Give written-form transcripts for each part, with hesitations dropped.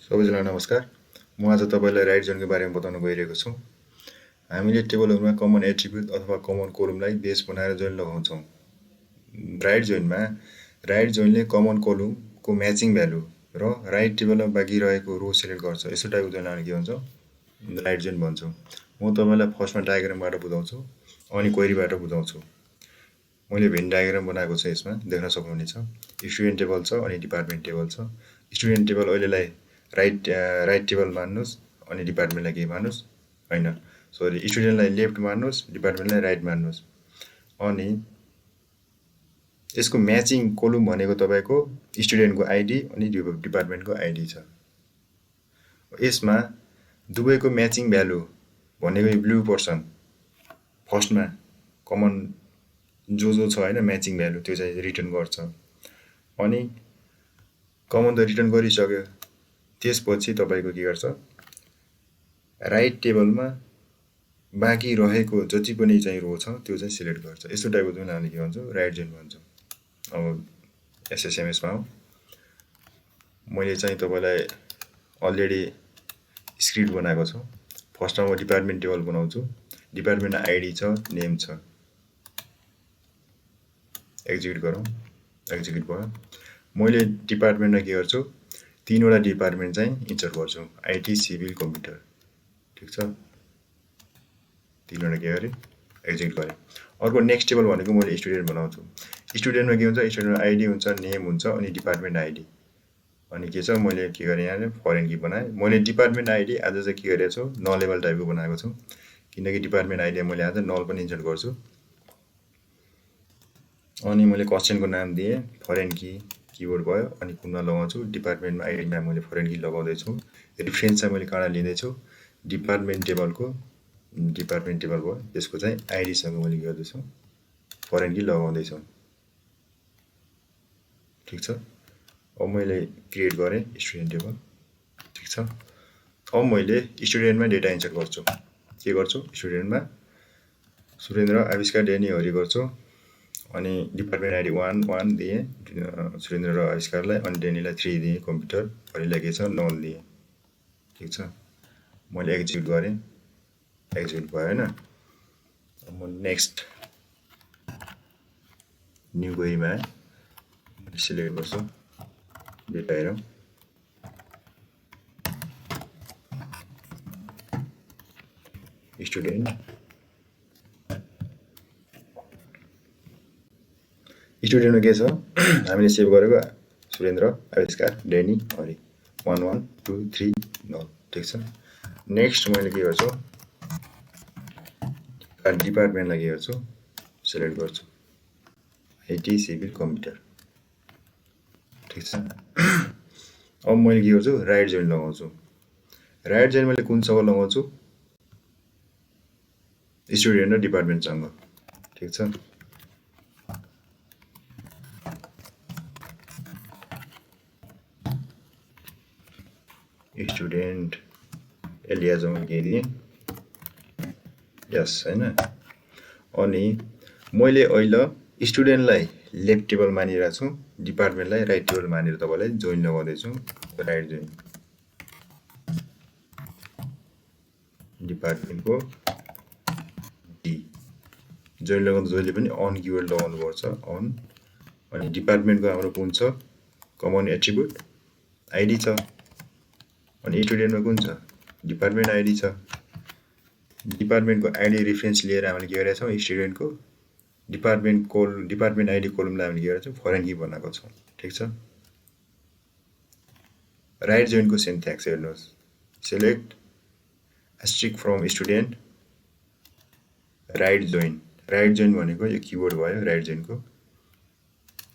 सबैजनालाई नमस्कार। म आज तपाईलाई राइट जोइनको बारेमा बताउन गइरहेको छु। हामीले टेबलहरुमा कमन एट्रिब्युट अथवा कमन कोलमलाई बेस बनाएर जोइन लगाउँछौँ। राइट जोइनले कमन कोलमको म्याचिङ भ्यालु र राइट टेबलमा बाँकी रहेको रो सिलेक्ट गर्छ। यस्तो टाइपको जोइनलाई के भन्छ? राइट जोइन भन्छौँ। म तपाईलाई फर्स्टमा डायग्रामबाट बुझाउँछु अनि क्वेरीबाट बुझाउँछु। मैले भेन डायग्राम बनाएको छु, यसमा देख्न सक्नुहुनेछ। स्टुडेन्ट टेबल छ अनि डिपार्टमेन्ट टेबल छ। स्टुडेन्ट टेबल अहिलेलाई राइट टेबल मान्नुस् अनि डिपार्टमेन्टलाई के मान्नुस्? हैन, सरी, स्टुडेन्टलाई लेफ्ट मान्नुस्, डिपार्टमेन्टलाई राइट मान्नुस्। अनि यसको म्याचिङ कोलम भनेको तपाईको स्टुडेन्टको आइडी अनि डिपार्टमेन्टको आइडी छ। यसमा दुवैको म्याचिङ भ्यालु भनेको ब्लू पर्सन फर्स्टमा कमन जो छ हैन, म्याचिङ भ्यालु त्यो चाहिँ रिटर्न गर्छ। अनि कमन त रिटर्न गरिसक्यो, त्यसपछि तपाईको के गर्छ? राइट टेबलमा बाँकी रहेको जति पनि चाहिँ रो छ त्यो चाहिँ सिलेक्ट गर्छ। यस्तो टाइपको जुन हामीले के भन्छौँ? राइट जोइन भन्छौँ। अब एसएसएमएस मा मैले चाहिँ तपाईलाई अलरेडी स्क्रिप्ट बनाएको छु। फर्स्टमा म डिपार्टमेन्ट टेबल बनाउँछु। डिपार्टमेन्ट आइडी छ, नेम छ। एक्जिक्युट गरौँ। एक्जिक्युट भयो। मैले डिपार्टमेन्टमा के गर्छु? तीनवटा डिपार्टमेन्ट चाहिँ इन्सर्ट गर्छु। IT, civil, computer. ठीक छ? तीनवटा के गरे? एक्जिक्युट गरे। अर्को नेक्स्ट टेबल भनेको मैले स्टुडेन्ट बनाउँछु। स्टुडेन्टमा के हुन्छ? स्टुडेन्टको आइडी हुन्छ, नेम हुन्छ अनि डिपार्टमेन्ट आइडी। अनि के छ? मैले के गरे यहाँ फरेन की बनाए। मैले डिपार्टमेन्ट आइडी आज चाहिँ के गरेको छु? नल लेभल टाइपको बनाएको छु। किनकि डिपार्टमेन्ट आइडी मैले आज नल पनि इन्सर्ट गर्छु। अनि मैले क्वेशनको नाम दिए, फरेन की कीवर्ड भयो अनि कुनमा लगाउँछु। डिपार्टमेन्टमा आइडीमा मैले फरेन की लगाउँदै छु। रेफरेन्स चाहिँ मैले कहाँ लिँदै छु? डिपार्टमेन्ट टेबल भयो। त्यसको चाहिँ आइडी सँग मैले के गर्दै छु? फरेन की लगाउँदै छु। ठीक छ? अब मैले क्रिएट गरे स्टुडेन्ट टेबल। ठीक छ? अब मैले स्टुडेन्टमा डेटा इन्सर्ट गर्छु। के गर्छु? स्टुडेन्टमा सुरेन्द्र आविष्कार डेनी हरि गर्छु। अनि डिपार्टमेन्ट आइडी 1 दिए सुरेन्द्र र आविष्कारलाई, अनि डेनीलाई 3 दिए, कम्प्युटर हरिलाई के छ? नल दिए। ठीक छ? मैले एक्जिक्युट गरे। एक्जिक्युट भयो हैन? अब म नेक्स्ट न्यू क्वेरीमा सिलेक्ट गर्छु। डेटा हेरौँ। स्टुडेन्टमा के छ? हामीले सेभ गरेको सुरेन्द्र आविष्कार डेनी हरि 1 1 2 3 नल। ठीक छ? नेक्स्ट मैले के गर्छु? डिपार्टमेन्टलाई के गर्छु? सिलेक्ट गर्छु। IT, civil, computer. ठीक छ? अब मैले के गर्छु? राइट जोइन लगाउँछु। राइट जोइन मैले कुनसँग लगाउँछु? स्टुडेन्ट र डिपार्टमेन्टसँग। ठीक छ? स्टुडेन्ट एलियाजमा के दिए? यस हैन? अनि मैले अहिले स्टुडेन्टलाई लेफ्ट टेबल मानिरहेको छु, डिपार्टमेन्टलाई राइट टेबल मानेर तपाईलाई जोइन लगाउँदै छु। Right join. डिपार्टमेन्टको डी जोइन लगाउँदा जहिले पनि अन कीवर्ड लगाउनु पर्छ, अन। अनि डिपार्टमेन्टको हाम्रो कुन छ? कमन एट्रिब्युट आइडी छ। अनि स्टुडेन्टमा कुन छ? डिपार्टमेन्ट आइडी छ। डिपार्टमेन्टको आइडी रेफरेन्स लिएर हामीले के गरेका छौँ? स्टुडेन्टको डिपार्टमेन्ट आइडी कोलमलाई हामीले के गरेका छौँ? फरेन की बनाएको छौँ। ठीक छ? राइट जोइनको सिन्ट्याक्स हेर्नुहोस्। Select asterisk from student right join. Right join भनेको यो कीवर्ड भयो राइट जोइनको।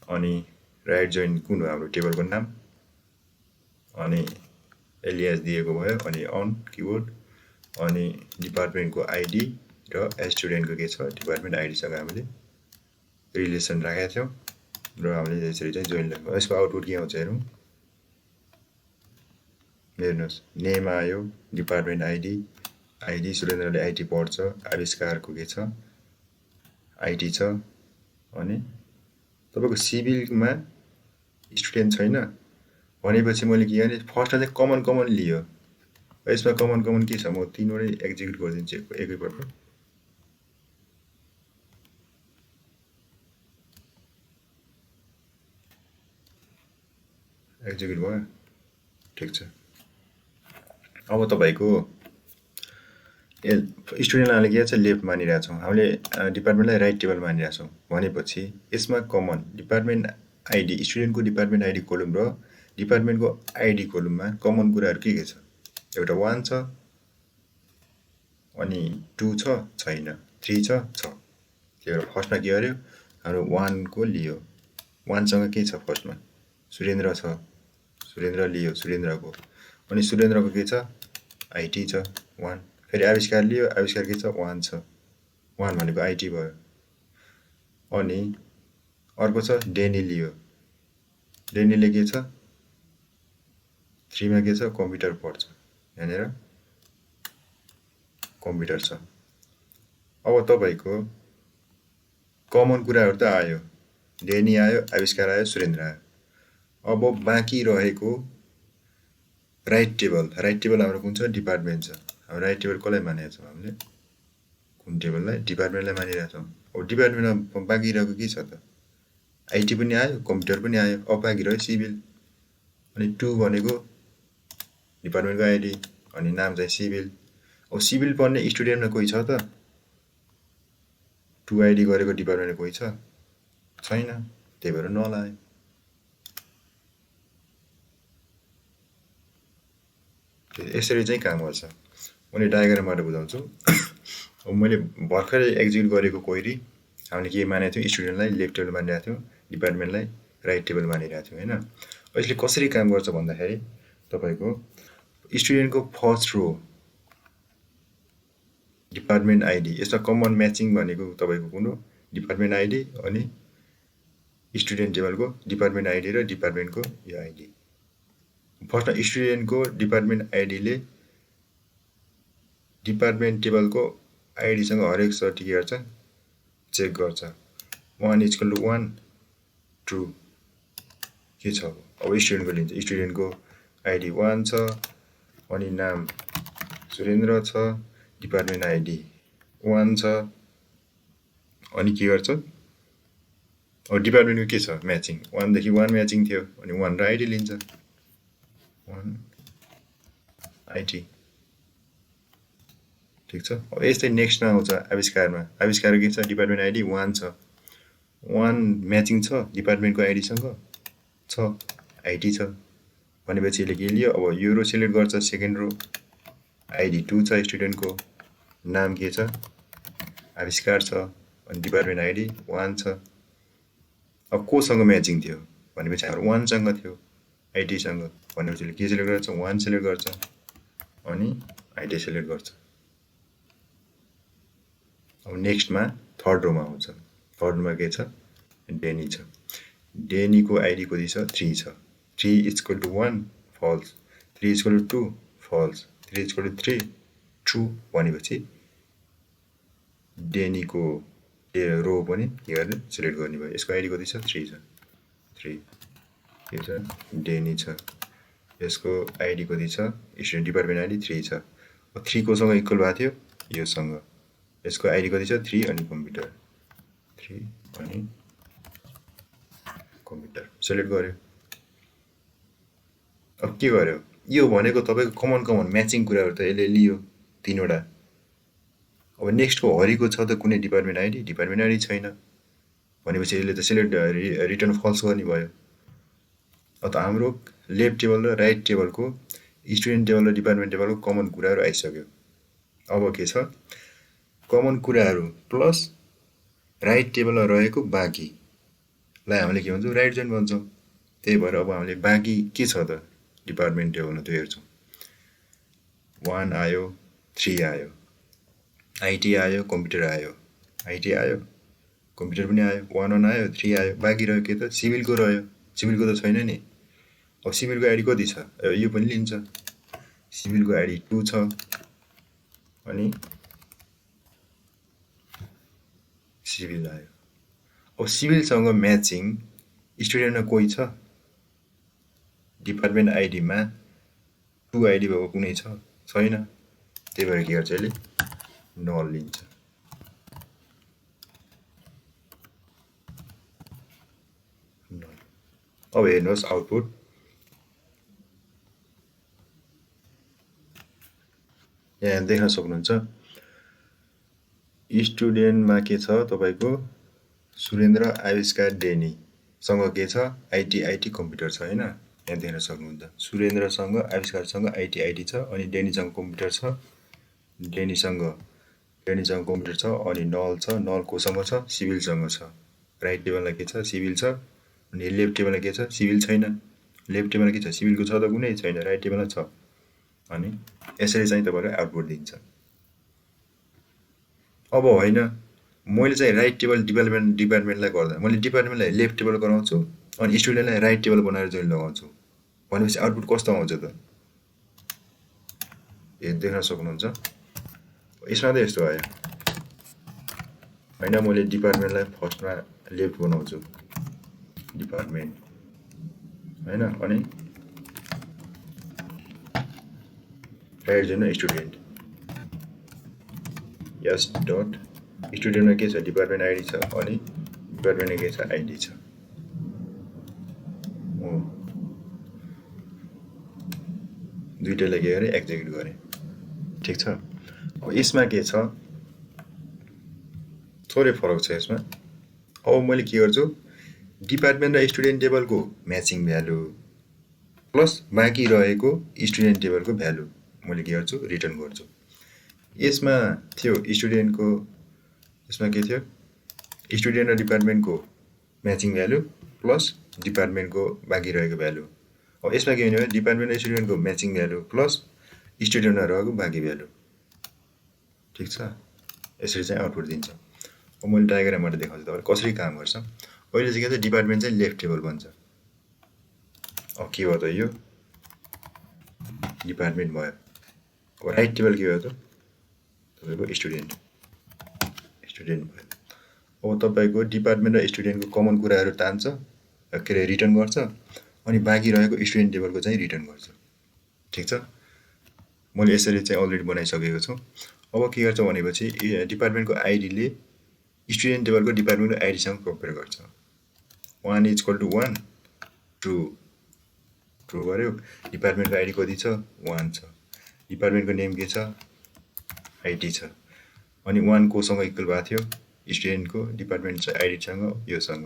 अनि राइट जोइन कुन हो? हाम्रो टेबलको नाम अनि एलियास दिएको भयो, अनि अन कीवर्ड, अनि डिपार्टमेन्टको आइडी र स्टुडेन्टको के छ? डिपार्टमेन्ट आइडीसँग हामीले रिलेसन राखेका थियौँ र हामीले यसरी चाहिँ जोइन लगायौँ। यसको आउटपुट के आउँछ हेरौँ। हेर्नुहोस्, नेम आयो, डिपार्टमेन्ट आइडी सुरेन्द्रले आइटी पढ्छ, आविष्कारको के छ? आइटी छ। अनि तपाईको सिभिलमा स्टुडेन्ट छैन, भनेपछि मैले के गर्ने फर्स्टमा चाहिँ कमन लियो यसमा कमन के छ म तीनवटै एक्जिक्युट गरिदिन्छु एकैपल्ट एक्जिक्युट भयो ठिक छ अब तपाईको स्टुडेन्टलाई के छ लेफ्ट मानिरहेको छौँ हामीले डिपार्टमेन्टलाई राइट टेबल मानिरहेको छौँ भनेपछि यसमा कमन डिपार्टमेन्ट आइडी स्टुडेन्टको डिपार्टमेन्ट आइडी कोलम र डिपार्टमेन्टको आइडी कोलममा कमन कुराहरू के छ एउटा 1 छ अनि 2 छ छैन 3 छ त्यही भएर फर्स्टमा के गर्यो हाम्रो 1 को लियो 1 सँग के छ फर्स्टमा सुरेन्द्र छ सुरेन्द्र लियो सुरेन्द्रको अनि सुरेन्द्रको के छ आइटी छ 1 फेरि आविष्कार लियो आविष्कार के छ 1 छ 1 भनेको आइटी भयो अनि अर्को छ डेनी लियो डेनीले के छ 3 मा के छ कम्प्युटर पढ्छ यहाँनिर कम्प्युटर छ अब तपाईको कमन कुराहरु त आयो डेनी आयो आविष्कार आयो सुरेन्द्र आयो अब बाँकी रहेको राइट टेबल हाम्रो कुन छ डिपार्टमेन्ट छ अब राइट टेबल कसलाई मानेको छौं हामीले कुन टेबललाई डिपार्टमेन्टलाई मानिरहेका छौं अब डिपार्टमेन्टमा बाँकी रहेको के छ त आइटी पनि आयो कम्प्युटर पनि आयो अब बाँकी रह्यो सिभिल अनि 2 भनेको डिपार्टमेन्टको आइडी अनि नाम चाहिँ सिभिल अब सिभिल पढ्ने स्टुडेन्टमा कोही छ त 2 आइडी गरेको डिपार्टमेन्टमा कोही छ छैन त्यही भएर नल आयो यसरी चाहिँ काम गर्छ मैले डायग्रामबाट बुझाउँछु अब मैले भर्खरै एक्जिक्युट गरेको क्वेरी हामीले के मानेको थियौं स्टुडेन्टलाई लेफ्ट टेबल मानिरहेको थियौं डिपार्टमेन्टलाई राइट टेबल मानिरहेको थियौं हैन यसले कसरी काम गर्छ भन्दाखेरि तपाईको स्टुडेन्टको फर्स्ट रो डिपार्टमेन्ट आइडी यसमा कमन म्याचिङ भनेको तपाईको कुन हो डिपार्टमेन्ट आइडी अनि स्टुडेन्ट टेबलको डिपार्टमेन्ट आइडी र डिपार्टमेन्टको यो आइडी फर्स्टमा स्टुडेन्टको डिपार्टमेन्ट आइडीले डिपार्टमेन्ट टेबलको आइडी सँग हरेक चोटि के गर्छ चेक गर्छ 1 = 1 ट्रु के छ अब स्टुडेन्टको लिन्छ स्टुडेन्टको आइडी 1 छ अनि नाम सुरेन्द्र छ डिपार्टमेन्ट आइडी 1 छ अनि के गर्छ अब डिपार्टमेन्टको के छ म्याचिङ 1 देखि 1 म्याचिङ थियो अनि 1 र आइडी लिन्छ 1 आइडी ठीक छ अब यस्तै नेक्स्टमा आउँछ आविष्कारमा आविष्कार के छ डिपार्टमेन्ट आइडी 1 छ 1 म्याचिङ छ डिपार्टमेन्टको आइडी सँग छ आइडी छ भनेपछि यसले के लियो अब यो रो सिलेक्ट गर्छ सेकेन्ड रो आइडी 2 छ स्टुडेन्टको नाम के छ आविष्कार छ अनि डिपार्टमेन्ट आइडी 1 छ अब कोसँग म्याचिङ थियो भनेपछि हाम्रो 1 सँग थियो आइडी सँग भनेपछि के सिलेक्ट गर्छ 1 सिलेक्ट गर्छ अनि आइडी सिलेक्ट गर्छ अब नेक्स्टमा थर्ड रोमा आउँछ थर्ड रोमा के छ डेनी छ डेनीको आइडी कति छ 3 छ 3 = 1 फल्स 3 = 2 फल्स 3 = 3 ट्रु भनेपछि डेनीको रो पनि के गर्ने सिलेक्ट गर्ने भयो यसको आइडी कति छ 3 छ 3 के छ डेनी छ यसको आइडी कति छ स्टुडेन्ट डिपार्टमेन्ट आइडी 3 छ अब 3 कोसँग इक्वल भएको थियो यो सँग यसको आइडी कति छ 3 अनि कम्प्युटर 3 अनि कम्प्युटर सिलेक्ट गर्यो अब के गर्यो यो भनेको तपाईको कमन म्याचिङ कुराहरु त यसले लियो तीनवटा अब नेक्स्टको हरिको छ त कुनै डिपार्टमेन्ट आइडी छैन भनेपछि यसले त सिलेक्ट रिटर्न फल्स गर्ने भयो अब हाम्रो लेफ्ट टेबल र राइट टेबलको स्टुडेन्ट टेबल र डिपार्टमेन्ट टेबलको कमन कुराहरु आइसक्यो अब के छ कमन कुराहरु प्लस राइट टेबलमा रहेको बाँकीलाई हामीले के भन्छौं राइट जोइन भन्छौं त्यही भएर अब हामीले बाँकी के छ त डिपार्टमेन्ट टेबलमा त्यो हेर्छौं 1 आयो 3 आयो आइटी आयो कम्प्युटर आयो आइटी आयो कम्प्युटर पनि आयो 1 आयो 3 आयो बाँकी रह्यो के त सिभिलको रह्यो सिभिलको त छैन नि अब सिभिलको आइडी कति छ यो पनि लिन्छ सिभिलको आइडी 2 छ अनि सिभिल आयो अब सिभिलसँग म्याचिङ स्टुडेन्टमा कोही छ डिपार्टमेन्ट आइडीमा 2 आइडी भएको कुनै छैन, त्यही भएर के गर्छ यसले नल लिन्छ। अब हेर्नुहोस् आउटपुट, यहाँ देख्न सक्नुहुन्छ स्टुडेन्टमा के छ तपाईको सुरेन्द्र आविष्कार डेनी सँग के छ आइटी कम्प्युटर छ हैन, यहाँ देख्न सक्नुहुन्छ सुरेन्द्रसँग आविष्कारसँग आइटी छ, अनि डेनीसँग कम्प्युटर छ, डेनीसँग कम्प्युटर छ, अनि नल छ, नल कोसँग छ सिभिलसँग छ। राइट टेबलमा के छ सिभिल छ, अनि लेफ्ट टेबलमा के छ सिभिल छैन, लेफ्ट टेबलमा के छ सिभिलको छ त कुनै छैन, राइट टेबलमा छ। अनि यसरी चाहिँ तपाईहरुले आउटपुट दिन्छ। अब होइन मैले चाहिँ राइट टेबल डिपार्टमेन्टलाई गर्दा मैले डिपार्टमेन्टलाई लेफ्ट टेबल गराउँछु अनि स्टुडेन्टलाई राइट टेबल बनाएर जोइन लगाउँछु भनेपछि आउटपुट कस्तो आउँछ त, यो देख्न सक्नुहुन्छ यसमा त यस्तो आयो हैन। मैले डिपार्टमेन्टलाई फर्स्टमा लेफ्ट बनाउँछु डिपार्टमेन्ट हैन, अनि राइट जोइन स्टुडेन्ट यस डट स्टुडेन्टमा के छ डिपार्टमेन्ट आइडी छ, अनि डिपार्टमेन्टमा के छ आइडी छ। दुईटैलाई के गरे एक्जिक्युट गरे, ठीक छ। अब यसमा के छ थोरै फरक छ यसमा। अब मैले के गर्छु डिपार्टमेन्ट र स्टुडेन्ट टेबलको म्याचिङ भ्यालु प्लस बाँकी रहेको स्टुडेन्ट टेबलको भ्यालु मैले के गर्छु रिटर्न गर्छु। यसमा थियो स्टुडेन्टको, यसमा के थियो स्टुडेन्ट र डिपार्टमेन्टको म्याचिङ भ्यालु प्लस डिपार्टमेन्टको बाँकी रहेको भ्यालु। अब यसमा के हुने डिपार्टमेन्ट र स्टुडेन्टको म्याचिङ भ्यालु प्लस स्टुडेन्टमा रहेको बाँकी भ्यालु, ठीक छ। यसरी चाहिँ आउटपुट दिन्छ। अब मैले डायग्रामबाट देखाउँछु तपाईहरुले कसरी काम गर्छ। अहिले चाहिँ के छ डिपार्टमेन्ट चाहिँ लेफ्ट टेबल बन्छ। अब के भयो त यो डिपार्टमेन्ट भयो। अब राइट टेबल के भयो त तपाईको स्टुडेन्ट भयो। अब तपाईको डिपार्टमेन्ट र स्टुडेन्टको कमन कुराहरु तान्छ, के रे रिटर्न गर्छ, अनि बाँकी रहेको स्टुडेन्ट टेबलको चाहिँ रिटर्न गर्छ, ठीक छ। मैले यसरी चाहिँ अलरेडी बनाइसकेको छु। अब के गर्छ भनेपछि डिपार्टमेन्टको आइडीले स्टुडेन्ट टेबलको डिपार्टमेन्टको आइडीसँग कम्पेयर गर्छ। 1 = 1 ट्रु गर्यो, डिपार्टमेन्टको आइडी कति छ 1 छ, डिपार्टमेन्टको नेम के छ आइडी छ, अनि 1 कोसँग इक्वल भएको थियो स्टुडेन्टको डिपार्टमेन्ट आइडीसँग योसँग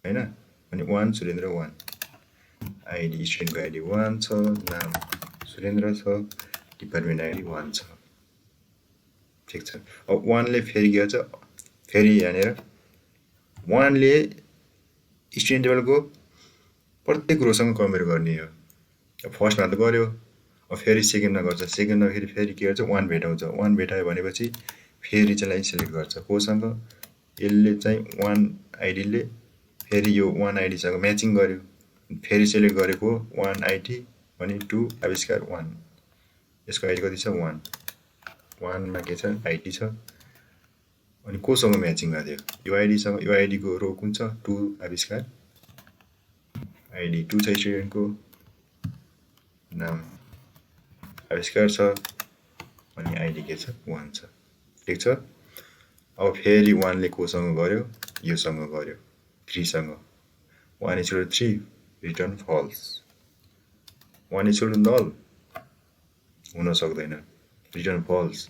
हैन, अनि 1 सुरेन्द्र 1 आइडी स्टुडेन्टको आइडी 1 छ, नाम सुरेन्द्र छ, डिपार्टमेन्ट आइडी 1 छ, ठीक छ। अब 1 ले फेरि के गर्छ फेरि यहाँनिर 1 ले स्टुडेन्ट टेबलको प्रत्येक रोसँग कम्पेयर गर्ने हो। फर्स्टमा त गर्यो, अब फेरि सेकेन्डमा गर्छ, सेकेन्डमा फेरि के गर्छ 1 भेटाउँछ, 1 भेटायो भनेपछि फेरि चाहिँ सिलेक्ट गर्छ कोसँग यसले चाहिँ 1 आइडीले फेरि यो 1 आइडीसँग म्याचिङ गर्यो, फेरि सिलेक्ट गरेको 1 आइडी अनि 2 आविष्कार 1, यसको आइडी कति छ 1 मा के छ आइडी छ, अनि कोसँग म्याचिङ भएको थियो यो आइडीसँग, यो आइडीको रो कुन छ 2 आविष्कार आइडी 2 छ, स्टुडेन्टको नाम आविष्कार छ, अनि आइडी के छ 1 छ, ठीक छ। अब फेरि 1 ले कोसँग गर्यो योसँग गर्यो 3 सँग 1 = 3 रिटर्न फल्स, 1 = नल हुन सक्दैन रिटर्न फल्स।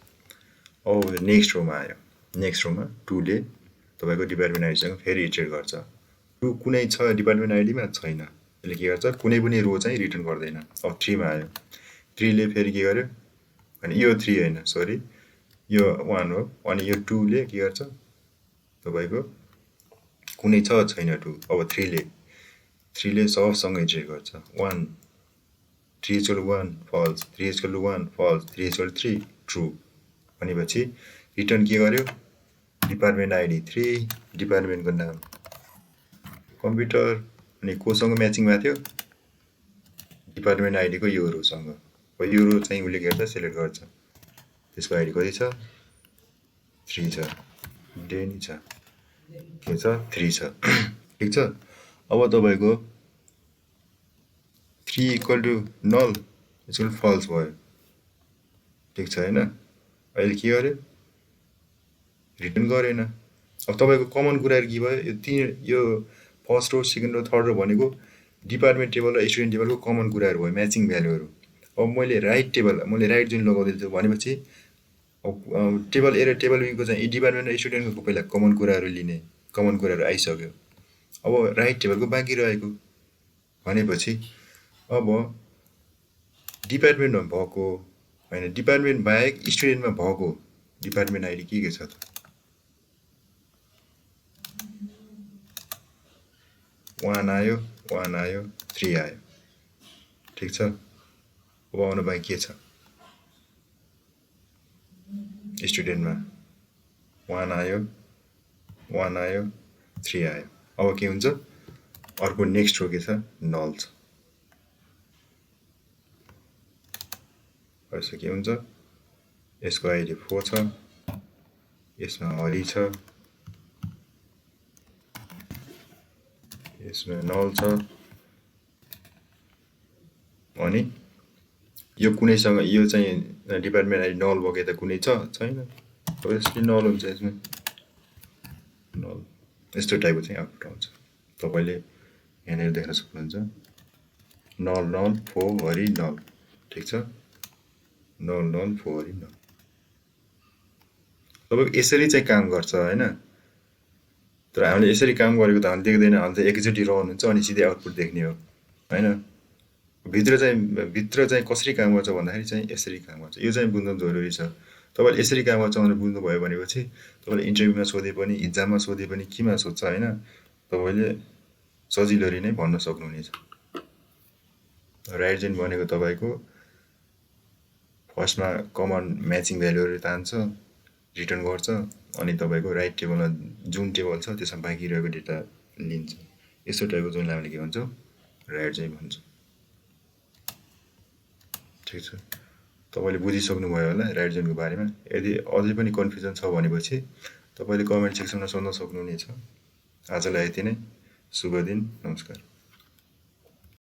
अब नेक्स्ट रोमा आयो, नेक्स्ट रोमा 2 ले तपाईको डिपार्टमेन्ट आइडीसँग फेरि इटरेट गर्छ, 2 कुनै छ डिपार्टमेन्ट आइडीमा छैन, यसले के गर्छ कुनै पनि रो चाहिँ रिटर्न गर्दैन। अब 3 मा आयो, 3 ले फेरि के गर्यो अनि यो 3 हैन सरी यो 1 हो, अनि यो 2 ले के गर्छ तपाईको कुनै छ छैन 2। अब 3 ले सबसँग इटरेट गर्छ 1 3 = 1 फल्स, 3 = 1 फल्स, 3 = 3 ट्रु भनेपछि रिटर्न के गर्यो डिपार्टमेन्ट आइडी 3, डिपार्टमेन्टको नाम कम्प्युटर, अनि कोसँग म्याचिङ भएको थियो डिपार्टमेन्ट आइडीको यो रोसँग, अब यो रो चाहिँ उले के गर्छ सिलेक्ट गर्छ, त्यसको आइडी कति छ 3 छ, डेनी छ के छ 3 छ, ठीक छ। अब तपाईको 3 equal to null equal false भयो ठिक छ हैन अहिले के गर्यो रिटर्न गरेन अब तपाईको कमन कुराहरु के भयो यो first row second row third row भनेको डिपार्टमेन्ट टेबल र स्टुडेन्ट टेबलको कमन कुराहरु भयो म्याचिङ भ्यालुहरु अब मैले राइट जोइन लगाउँदैछु भनेपछि अब टेबल ए र टेबल बी को चाहिँ डिपार्टमेन्ट र स्टुडेन्टको पहिला कमन कुराहरु लिने कमन कुराहरु आइसक्यो अब राइट टेबलको बाँकी रहेको भनेपछि अब डिपार्टमेन्टमा भएको हैन डिपार्टमेन्ट बाहेक स्टुडेन्टमा भएको डिपार्टमेन्ट आइडी के छ त 1 आयो 1 आयो 3 आयो ठीक छ अब आउनु बाँकी के छ स्टुडेन्टमा 1 आयो 1 आयो 3 आयो अब के हुन्छ अर्को नेक्स्ट रो के छ नल छ यसो के हुन्छ यसको आइडी 4 छ यसमा हरि छ यसमा नल छ अनि यो कुनैसँग यो चाहिँ डिपार्टमेन्ट आइडी नल भएको त कुनै छैन अब यसले नल हुन्छ यसमा नल यस्तो टाइपको चाहिँ आउटपुट आउँछ तपाईले यहाँनिर देख्न सक्नुहुन्छ नल नल 4 हरि नल ठीक छ नल नल 4 हरि नल तपाईको यसरी चाहिँ काम गर्छ हैन तर हामीले यसरी काम गरेको त हामीले देख्दैन हामीले त एकैचोटी रन हुन्छ अनि सिधै आउटपुट देख्ने हो हैन भित्र चाहिँ कसरी काम गर्छ भन्दाखेरि चाहिँ यसरी काम गर्छ यो चाहिँ बुझ्नु जरुरी छ तपाईले यसरी काम गर्छ भनेर बुझ्नु भयो भनेपछि तपाईले इन्टरभ्युमा सोधे पनि एक्जाममा सोधे पनि केमा सोध्छ हैन तपाईले सजिलरी नै भन्न सक्नुहुनेछ राइट जोइन भनेको तपाईको फर्स्टमा कमन म्याचिङ भ्यालुहरु तान्छ रिटर्न गर्छ अनि तपाईको राइट टेबलमा जुन टेबल छ त्यसमा बाँकी रहेको डेटा लिन्छ यस्तो टाइपको जोइनलाई हामीले के भन्छौं राइट जोइन भन्छौं ठीक छ तपाईले बुझिसक्नु भयो होला राइट जोइनको बारेमा यदि अझै पनि कन्फ्युजन छ भनेपछि तपाईले कमेन्ट सेक्सनमा सोध्न सक्नुहुनेछ आजलाई यति नै शुभ दिन नमस्कार